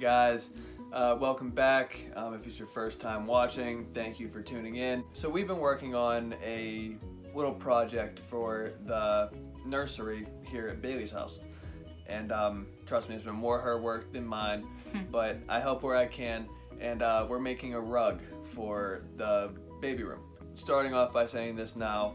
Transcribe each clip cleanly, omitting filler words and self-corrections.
guys, welcome back. If it's your first time watching, thank you for tuning in. So we've been working on a little project for the nursery here at Bailey's house, and trust me, it's been more her work than mine, but I help where I can, and we're making a rug for the baby room. Starting off by saying this now,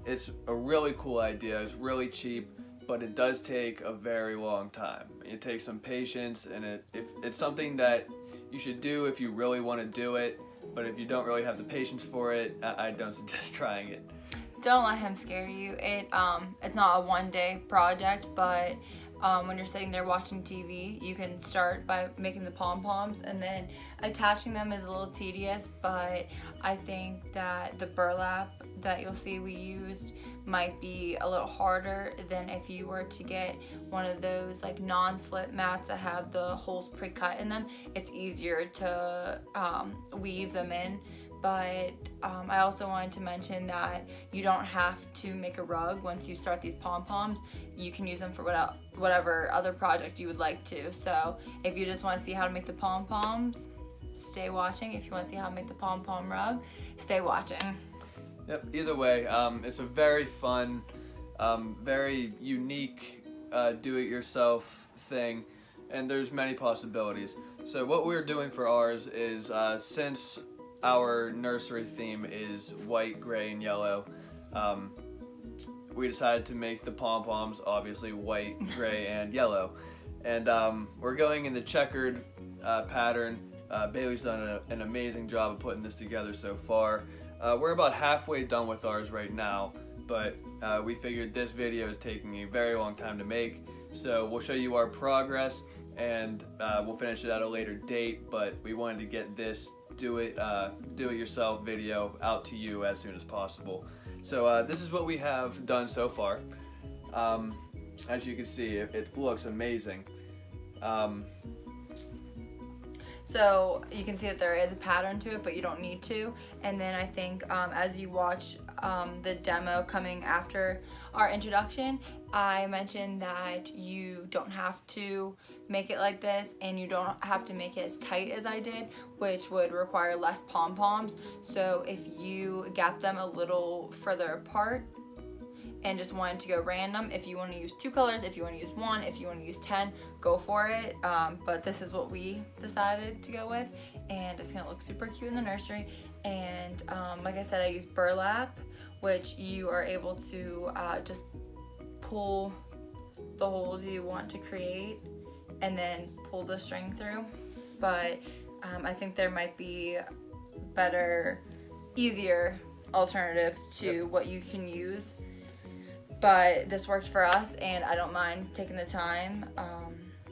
it's a really cool idea. It's really cheap, but it does take a very long time. It takes some patience, and it's something that you should do if you really want to do it, but if you don't really have the patience for it, I don't suggest trying it. Don't let him scare you. It's not a one-day project, but when you're sitting there watching TV, you can start by making the pom-poms, and then attaching them is a little tedious, but I think that the burlap that you'll see we used might be a little harder than if you were to get one of those like non-slip mats that have the holes pre-cut in them. It's easier to weave them in. But I also wanted to mention that you don't have to make a rug once you start these pom-poms. You can use them for whatever other project you would like to. So if you just want to see how to make the pom-poms, stay watching. If you want to see how to make the Pom Pom Rug, stay watching. Yep, either way, it's a very fun, very unique do-it-yourself thing, and there's many possibilities. So what we're doing for ours is, since our nursery theme is white, gray, and yellow, we decided to make the pom-poms obviously white, gray, and yellow. And we're going in the checkered pattern. Bailey's done an amazing job of putting this together so far. We're about halfway done with ours right now, but we figured this video is taking a very long time to make, so we'll show you our progress, and we'll finish it at a later date, but we wanted to get this do-it-yourself video out to you as soon as possible. So this is what we have done so far. As you can see, it looks amazing. So you can see that there is a pattern to it, but you don't need to. And then I think as you watch the demo coming after our introduction, I mentioned that you don't have to make it like this, and you don't have to make it as tight as I did, which would require less pom-poms. So if you gap them a little further apart and just wanted to go random, if you want to use 2 colors, if you want to use 1, if you want to use 10, go for it. But this is what we decided to go with, and it's gonna look super cute in the nursery. And like I said, I used burlap, which you are able to just pull the holes you want to create and then pull the string through. But I think there might be better, easier alternatives to what you can use. But this worked for us, and I don't mind taking the time.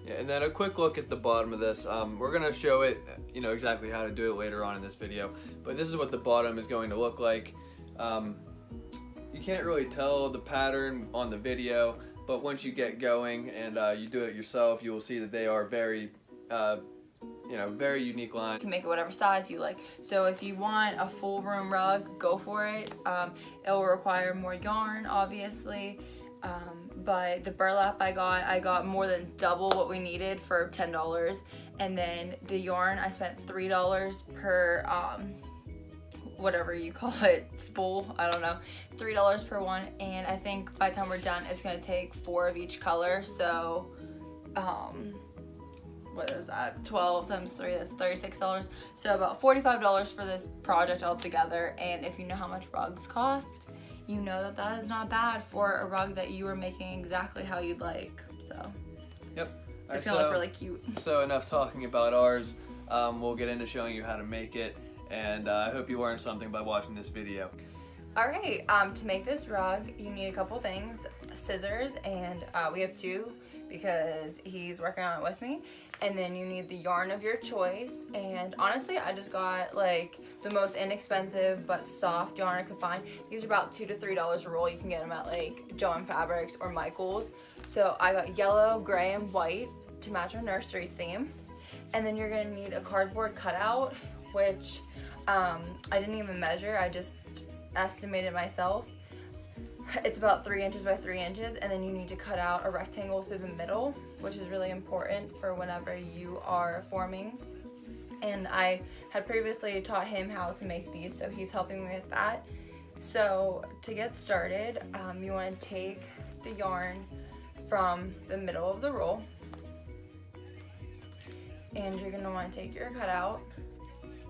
Yeah, and then a quick look at the bottom of this. We're gonna show it, exactly how to do it later on in this video. But this is what the bottom is going to look like. You can't really tell the pattern on the video, but once you get going and you do it yourself, you will see that they are very, very unique lines. You can make it whatever size you like. So if you want a full room rug, go for it. It will require more yarn, obviously. But the burlap I got more than double what we needed for $10. And then the yarn, I spent $3 per, whatever you call it, spool, I don't know, $3 per one. And I think by the time we're done, it's gonna take 4 of each color. So, what is that? 12 times 3, that's $36. So about $45 for this project altogether. And if you know how much rugs cost, you know that that is not bad for a rug that you are making exactly how you'd like. So, yep. It's gonna look really cute. So enough talking about ours. We'll get into showing you how to make it, and I hope you learned something by watching this video. Alright, to make this rug, you need a couple things. Scissors, and we have 2 because he's working on it with me. And then you need the yarn of your choice, and honestly I just got like the most inexpensive but soft yarn I could find. These are about $2 to $3 a roll. You can get them at like Joann Fabrics or Michael's. So I got yellow, gray, and white to match our nursery theme. And then you're gonna need a cardboard cutout, which I didn't even measure, I just estimated myself. It's about 3 inches by 3 inches, and then you need to cut out a rectangle through the middle, which is really important for whenever you are forming. And I had previously taught him how to make these, so he's helping me with that. So to get started, you want to take the yarn from the middle of the roll, and you're going to want to take your cutout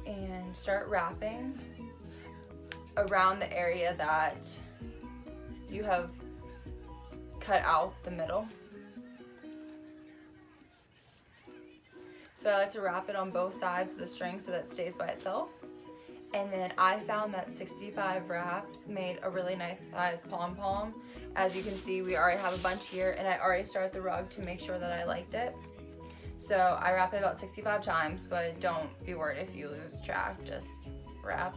and start wrapping around the area that you have cut out the middle. So I like to wrap it on both sides of the string so that it stays by itself. And then I found that 65 wraps made a really nice size pom-pom. As you can see, we already have a bunch here, and I already started the rug to make sure that I liked it. So I wrap it about 65 times, but don't be worried if you lose track, just wrap.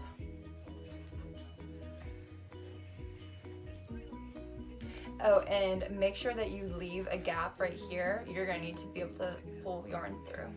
Oh, and make sure that you leave a gap right here. You're gonna need to be able to pull yarn through.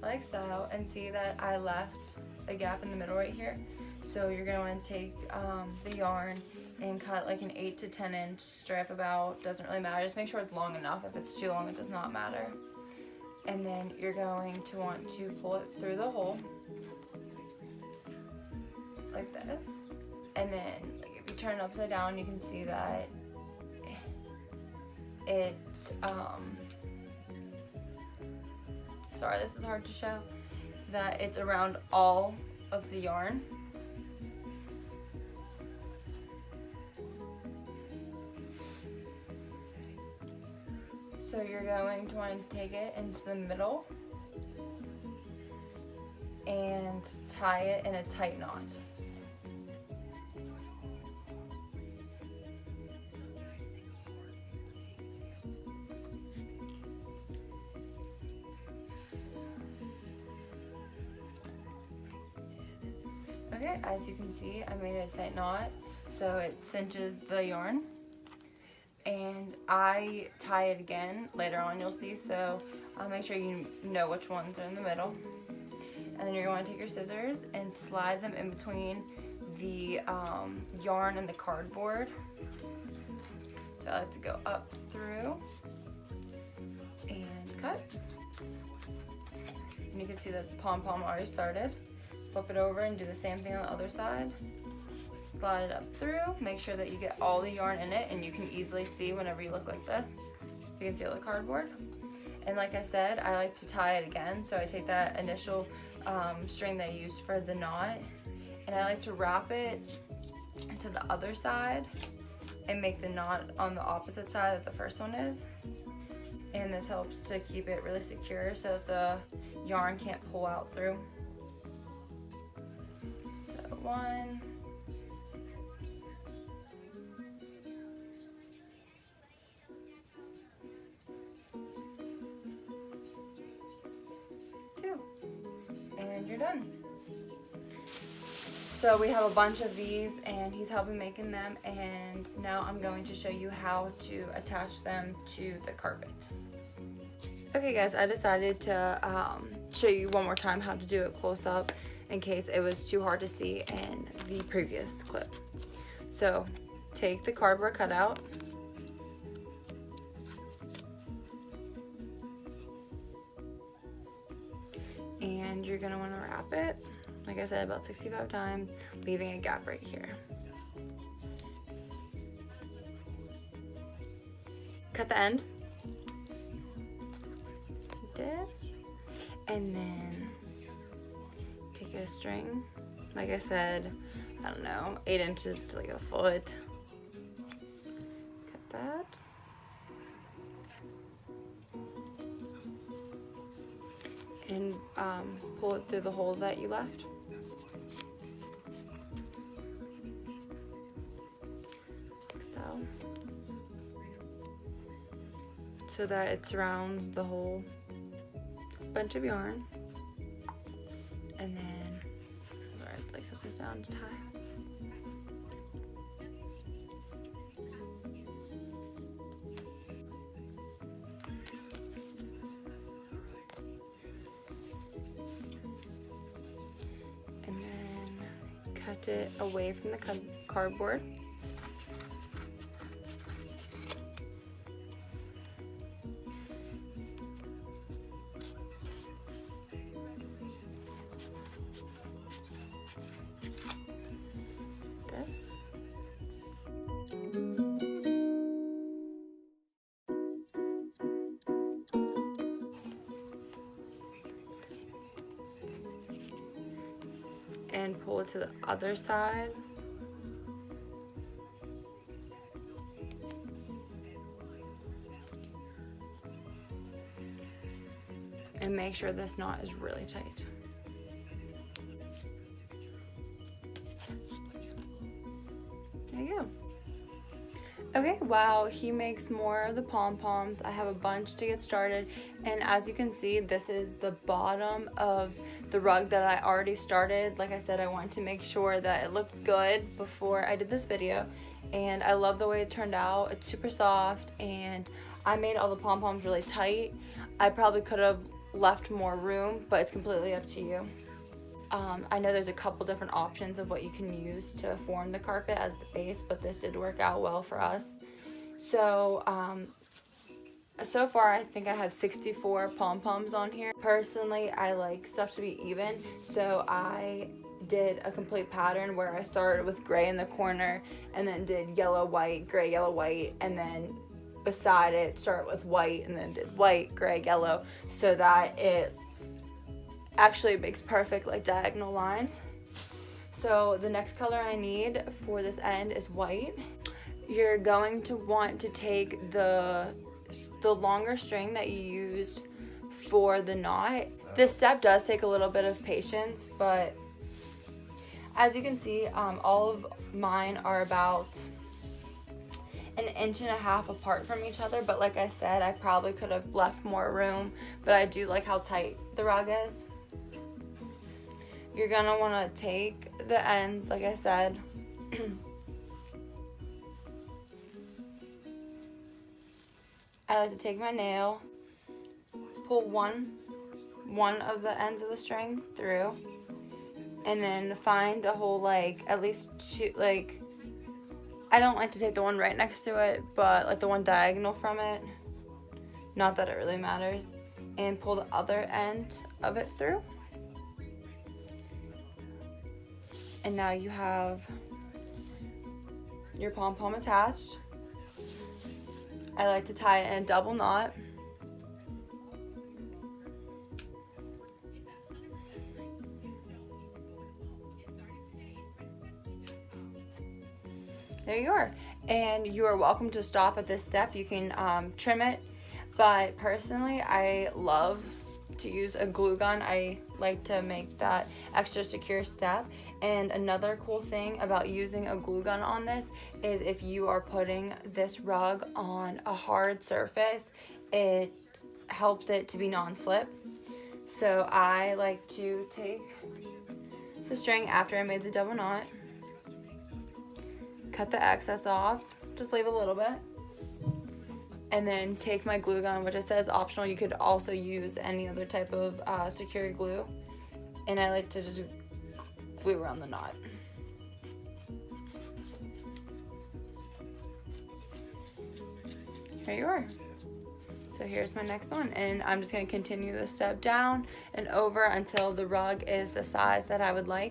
Like so, and see that I left a gap in the middle right here. So you're gonna want to take the yarn and cut like an 8 to 10 inch strip about, doesn't really matter, just make sure it's long enough. If it's too long, it does not matter. And then you're going to want to pull it through the hole like this. And then like, if you turn it upside down, you can see that it sorry, this is hard to show, that it's around all of the yarn. So you're going to want to take it into the middle and tie it in a tight knot. Okay, as you can see, I made it a tight knot so it cinches the yarn. And I tie it again later on, you'll see, so I'll make sure you know which ones are in the middle. And then you're going to take your scissors and slide them in between the yarn and the cardboard. So I like to go up through and cut. And you can see that the pom-pom already started. Flip it over and do the same thing on the other side. Slide it up through, make sure that you get all the yarn in it, and you can easily see whenever you look like this. You can see all the cardboard. And like I said, I like to tie it again, so I take that initial string that I used for the knot, and I like to wrap it to the other side and make the knot on the opposite side that the first one is. And this helps to keep it really secure so that the yarn can't pull out through. So 1, 2, and you're done. So we have a bunch of these, and he's helping making them, and now I'm going to show you how to attach them to the carpet. Okay guys, I decided to show you one more time how to do it close up in case it was too hard to see in the previous clip. So take the cardboard cutout, and you're gonna wanna wrap it, like I said, about 65 times, leaving a gap right here. Cut the end, like this, and then take a string, like I said, I don't know, 8 inches to like a foot. Cut that. And pull it through the hole that you left. Like so. So that it surrounds the whole bunch of yarn. And then, sorry, like set this down to tie. And then cut it away from the cardboard. And pull it to the other side. And make sure this knot is really tight. There you go. Okay, while he makes more of the pom-poms, I have a bunch to get started. And as you can see, this is the bottom of the rug that I already started. Like I said, I wanted to make sure that it looked good before I did this video. And I love the way it turned out. It's super soft, and I made all the pom-poms really tight. I probably could have left more room, but it's completely up to you. I know there's a couple different options of what you can use to form the carpet as the base, but this did work out well for us. So, so far I think I have 64 pom-poms on here. Personally, I like stuff to be even, so I did a complete pattern where I started with gray in the corner and then did yellow, white, gray, yellow, white, and then beside it start with white and then did white, gray, yellow, so that it actually makes perfect like diagonal lines. So the next color I need for this end is white. You're going to want to take the longer string that you used for the knot. This step does take a little bit of patience, but as you can see, all of mine are about 1.5 inches apart from each other, but like I said, I probably could have left more room, but I do like how tight the rug is. You're gonna wanna take the ends, like I said, I like to take my nail, pull one of the ends of the string through, and then find a hole like at least two, like, I don't like to take the one right next to it, but like the one diagonal from it, not that it really matters, and pull the other end of it through. And now you have your pom-pom attached. I like to tie it in a double knot. There you are. And you are welcome to stop at this step. You can trim it, but personally I love to use a glue gun. I like to make that extra secure step. And another cool thing about using a glue gun on this is if you are putting this rug on a hard surface, it helps it to be non-slip. So I like to take the string after I made the double knot, cut the excess off, just leave a little bit, and then take my glue gun, which it says optional. You could also use any other type of secure glue, and I like to just glue around the knot. There you are. So here's my next one, and I'm just going to continue this step down and over until the rug is the size that I would like.